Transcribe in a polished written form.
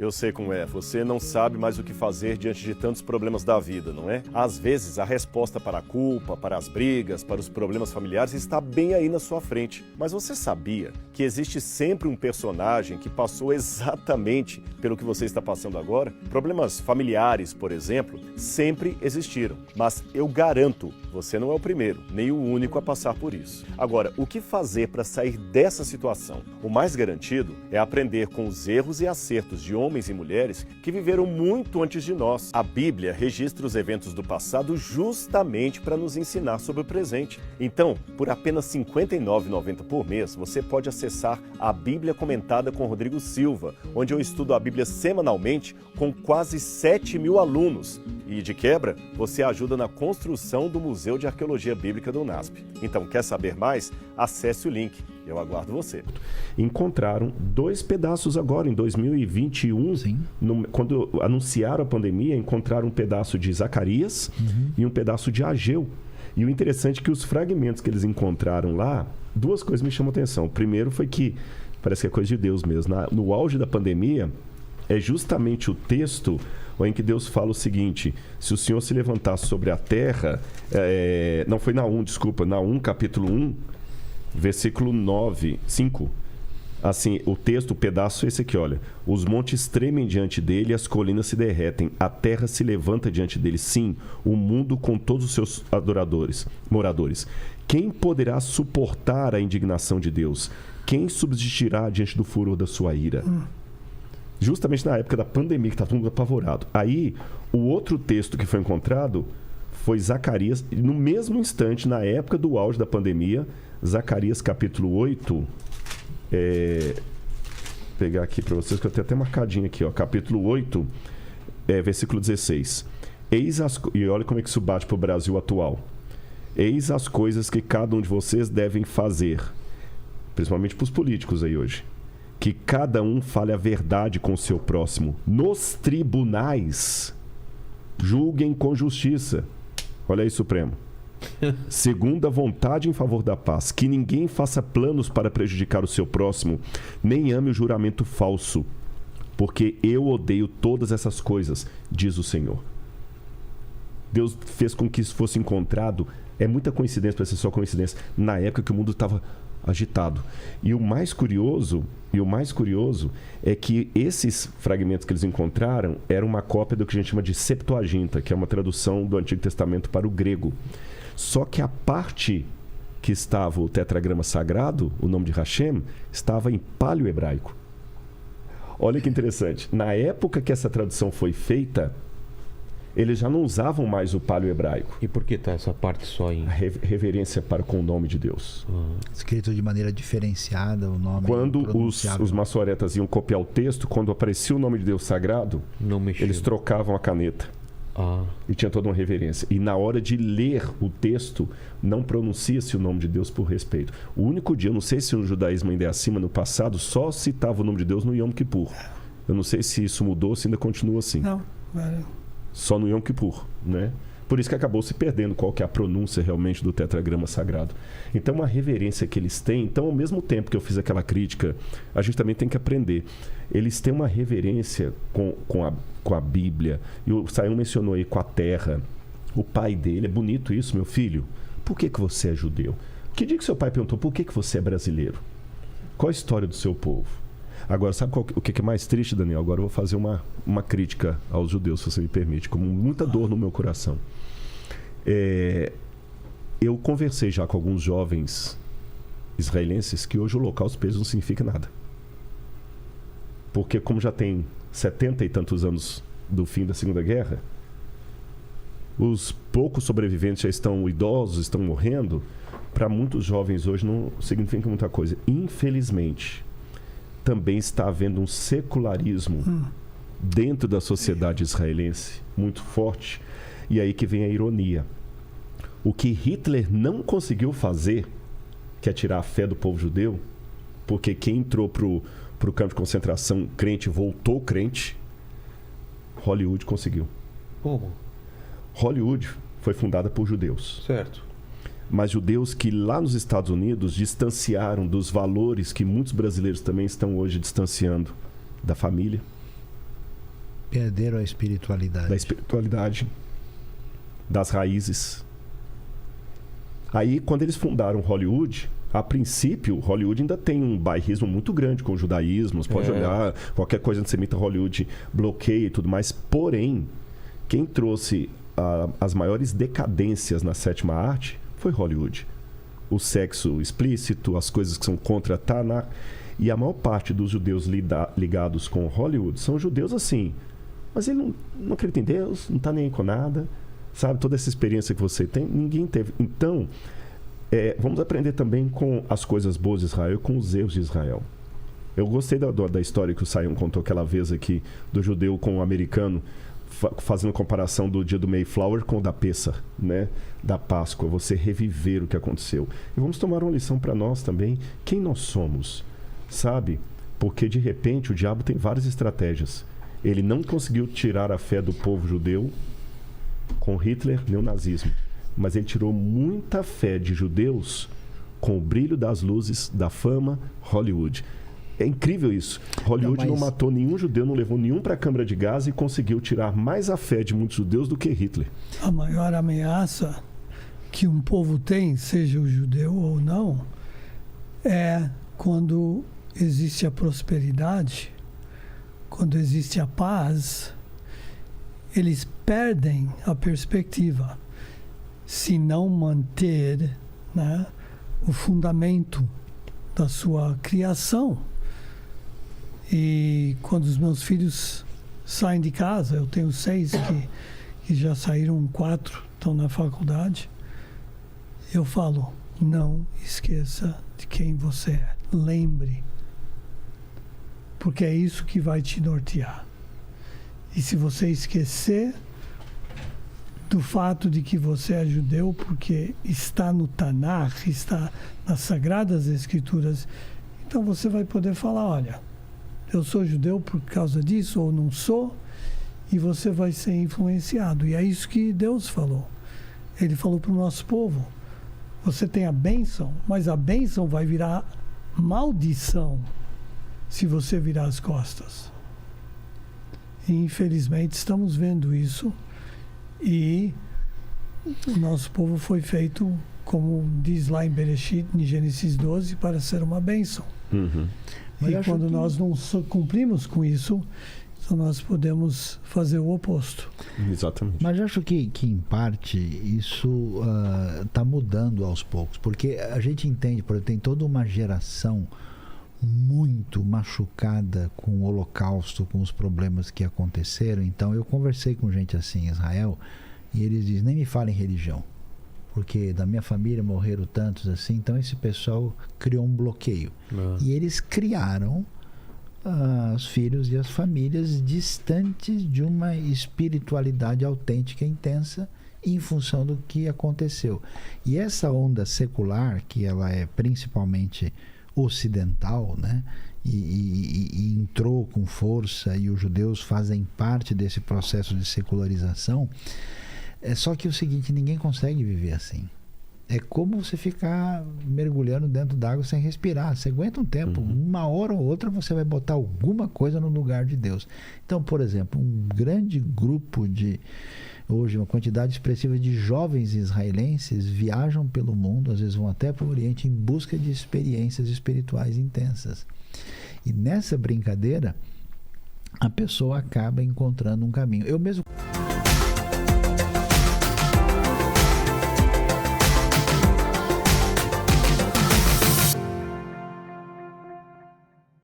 Eu sei como é, você não sabe mais o que fazer diante de tantos problemas da vida, não é? Às vezes, a resposta para a culpa, para as brigas, para os problemas familiares está bem aí na sua frente. Mas você sabia que existe sempre um personagem que passou exatamente pelo que você está passando agora? Problemas familiares, por exemplo, sempre existiram. Mas eu garanto, você não é o primeiro, nem o único a passar por isso. Agora, o que fazer para sair dessa situação? O mais garantido é aprender com os erros e acertos de homens e mulheres que viveram muito antes de nós. A Bíblia registra os eventos do passado justamente para nos ensinar sobre o presente. Então, por apenas R$ 59,90 por mês, você pode acessar a Bíblia Comentada com Rodrigo Silva, onde eu estudo a Bíblia semanalmente com quase 7.000 alunos. E, de quebra, você ajuda na construção do Museu de Arqueologia Bíblica do UNASP. Então, quer saber mais? Acesse o link. Eu aguardo você. Encontraram 2 pedaços agora, em 2021. Quando anunciaram a pandemia, encontraram um pedaço de Zacarias e um pedaço de Ageu. E o interessante é que os fragmentos que eles encontraram lá, 2 coisas me chamam a atenção. O primeiro foi que, parece que é coisa de Deus mesmo, no auge da pandemia, é justamente o texto em que Deus fala o seguinte: se o Senhor se levantar sobre a terra, não foi Naum, desculpa, Naum capítulo 1, versículo 5. Assim, o texto, o pedaço é esse aqui, olha. Os montes tremem diante dele, as colinas se derretem, a terra se levanta diante dele. Sim, o mundo com todos os seus moradores. Quem poderá suportar a indignação de Deus? Quem subsistirá diante do furor da sua ira? Justamente na época da pandemia, que estava todo mundo apavorado. Aí, o outro texto que foi encontrado foi Zacarias, no mesmo instante, na época do auge da pandemia, Zacarias capítulo 8, pegar aqui para vocês, que eu tenho até marcadinho aqui, ó, capítulo 8, versículo 16. E olha como é que isso bate para o Brasil atual. Eis as coisas que cada um de vocês devem fazer, principalmente para os políticos aí hoje. Que cada um fale a verdade com o seu próximo. Nos tribunais, julguem com justiça. Olha aí, Supremo. Segundo a vontade em favor da paz, que ninguém faça planos para prejudicar o seu próximo, nem ame o juramento falso, porque eu odeio todas essas coisas, diz o Senhor. Deus fez com que isso fosse encontrado, é muita coincidência para ser só coincidência, na época que o mundo estava agitado. E o mais curioso é que esses fragmentos que eles encontraram eram uma cópia do que a gente chama de Septuaginta, que é uma tradução do Antigo Testamento para o grego. Só que a parte que estava o tetragrama sagrado, o nome de Hashem, estava em paleo-hebraico. Olha que interessante. Na época que essa tradução foi feita, eles já não usavam mais o paleo-hebraico. E por que está essa parte só em... A reverência para com o nome de Deus. Escrito de maneira diferenciada, o nome... Quando os maçoretas iam copiar o texto, quando aparecia o nome de Deus sagrado, eles trocavam a caneta. E tinha toda uma reverência. E na hora de ler o texto, não pronuncia-se o nome de Deus por respeito. O único dia, eu não sei se no judaísmo ainda é assim, mas no passado só citava o nome de Deus no Yom Kippur. Eu não sei se isso mudou, se ainda continua assim. Não, só no Yom Kippur, né? Por isso que acabou se perdendo qual que é a pronúncia realmente do tetragrama sagrado. Então, uma reverência que eles têm. Então, ao mesmo tempo que eu fiz aquela crítica, a gente também tem que aprender. Eles têm uma reverência com a Bíblia. E o Sayão mencionou aí com a terra. O pai dele, é bonito isso, meu filho. Por que você é judeu? Que dia que seu pai perguntou, por que você é brasileiro? Qual a história do seu povo? Agora, sabe o que é mais triste, Daniel? Agora eu vou fazer uma crítica aos judeus, se você me permite, com muita dor no meu coração. Eu conversei já com alguns jovens israelenses que hoje o Holocausto para eles não significa nada. Porque como já tem 70 e tantos anos do fim da Segunda Guerra, os poucos sobreviventes já estão idosos, estão morrendo. Para muitos jovens hoje não significa muita coisa. Infelizmente, também está havendo um secularismo dentro da sociedade israelense muito forte. E aí que vem a ironia. O que Hitler não conseguiu fazer, que é tirar a fé do povo judeu, porque quem entrou para o campo de concentração crente voltou crente, Hollywood conseguiu. Como? Hollywood foi fundada por judeus. Certo. Mas judeus que lá nos Estados Unidos distanciaram dos valores que muitos brasileiros também estão hoje distanciando da família, Perderam a espiritualidade. Da espiritualidade, das raízes. Aí, quando eles fundaram Hollywood, a princípio, Hollywood ainda tem um bairrismo muito grande com o judaísmo. Você pode olhar, qualquer coisa antissemita, Hollywood bloqueia e tudo mais. Porém, quem trouxe as maiores decadências na sétima arte foi Hollywood. O sexo explícito, as coisas que são contra Tanakh. E a maior parte dos judeus ligados com Hollywood são judeus assim. Mas ele não acredita em Deus, não está nem aí com nada. Sabe, toda essa experiência que você tem, ninguém teve. Então, vamos aprender também com as coisas boas de Israel e com os erros de Israel. Eu gostei da história que o Sayão contou aquela vez aqui, do judeu com o americano, fazendo comparação do dia do Mayflower com o da Pessah, né? Da Páscoa, você reviver o que aconteceu. E vamos tomar uma lição para nós também, quem nós somos, sabe? Porque de repente o diabo tem várias estratégias. Ele não conseguiu tirar a fé do povo judeu com Hitler, nem o nazismo, mas ele tirou muita fé de judeus com o brilho das luzes da fama, Hollywood. É incrível isso. Hollywood não matou nenhum judeu, não levou nenhum para a Câmara de Gaza e conseguiu tirar mais a fé de muitos judeus do que Hitler. A maior ameaça que um povo tem, seja o judeu ou não, é quando existe a prosperidade, quando existe a paz, eles perdem a perspectiva se não manter, né, o fundamento da sua criação. E quando os meus filhos saem de casa, eu tenho 6 que já saíram, 4 estão na faculdade, eu falo, não esqueça de quem você é. Lembre. Porque é isso que vai te nortear. E se você esquecer do fato de que você é judeu, porque está no Tanakh, está nas Sagradas Escrituras, então você vai poder falar, olha, eu sou judeu por causa disso, ou não sou, e você vai ser influenciado. E é isso que Deus falou. Ele falou para o nosso povo, você tem a bênção, mas a bênção vai virar maldição se você virar as costas. E infelizmente estamos vendo isso, e o nosso povo foi feito, como diz lá em Bereshit, em Gênesis 12, para ser uma bênção. Uhum. E quando nós não cumprimos com isso, então nós podemos fazer o oposto. Exatamente. Mas eu acho que em parte isso está mudando aos poucos, porque a gente entende, por exemplo, tem toda uma geração muito machucada com o Holocausto, com os problemas que aconteceram. Então eu conversei com gente assim em Israel e eles dizem, nem me falem religião, porque da minha família morreram tantos assim. Então esse pessoal criou um bloqueio. E eles criaram os filhos e as famílias distantes de uma espiritualidade autêntica e intensa em função do que aconteceu. E essa onda secular, que ela é principalmente ocidental, né? E entrou com força, e os judeus fazem parte desse processo de secularização. Só que é o seguinte, ninguém consegue viver assim. É como você ficar mergulhando dentro d'água sem respirar. Você aguenta um tempo, uma hora ou outra você vai botar alguma coisa no lugar de Deus. Então, por exemplo, um grande grupo hoje, uma quantidade expressiva de jovens israelenses viajam pelo mundo, às vezes vão até para o Oriente em busca de experiências espirituais intensas. E nessa brincadeira, a pessoa acaba encontrando um caminho. Eu mesmo...